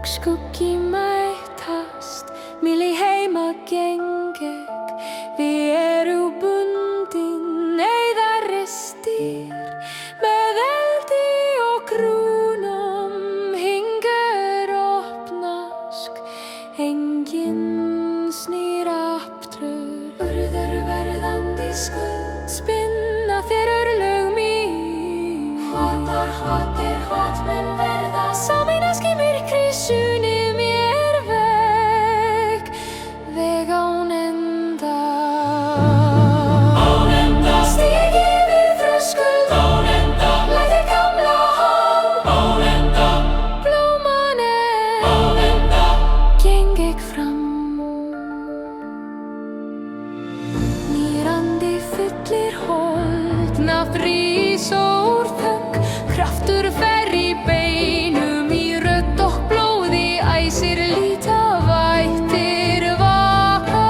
og skuggi mætast, milli heima gengek. Við erum bundin eyðari stýr, með eldi og krúnum hingur opnask. Enginn snýr aftur, urður verðandi skuld, spinna þér örlög mín. Hvat mun verða, sameinast í myrkri suni mér veg án enda. Án enda stíg yfir þröskuld, án enda læt ég gamla hám, án enda blóman án enda geng ég fram. Nýrandi fullir holdna frís úr þögg, kraftur fer í beinum, í rödd og blóði æsir líta vættir vaka.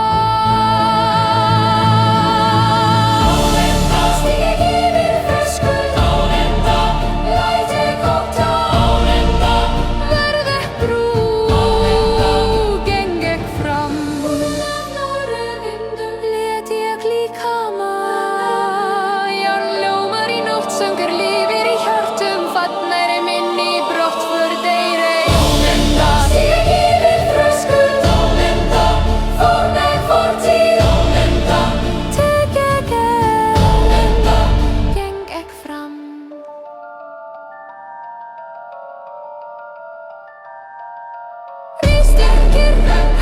Án enda stíg ég yfir þröskuld, án enda læt ég ótta, án enda verð upp brú, geng ég fram. Af norðurvindum lét ég líkama, jarðljómar í nótt, söngur lifir í hjartum, fallnæri minn í brottför deyr ei. Án enda stíg ég yfir þröskuld, án enda fór með fortíð, án enda tek ég án enda geng ég fram. Rístyrkir,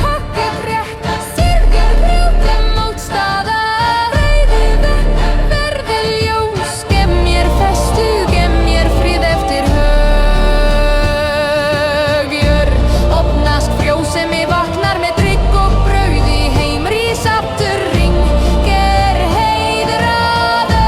höggið rétt, styrkur brjótum mótstaða, reiði verði ljós, gef mér festu, gef mér frið eftir hög. Jörð opnast, frjósemi vaknar með drykk og brauð, í heim rís aftur hringger heiðraður.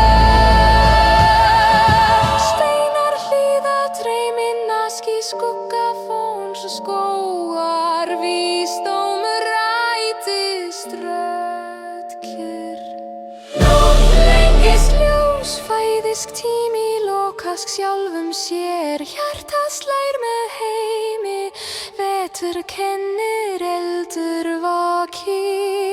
Steinar hlýða dreymin, ask í skugga fóns og skógar, vísdómur rætist rödd kyrr. Nótt lengist ljós, fæðisk tími, lokast sjálfum sér, hjartað slær með heimi, vetur kennir, eldur vakir.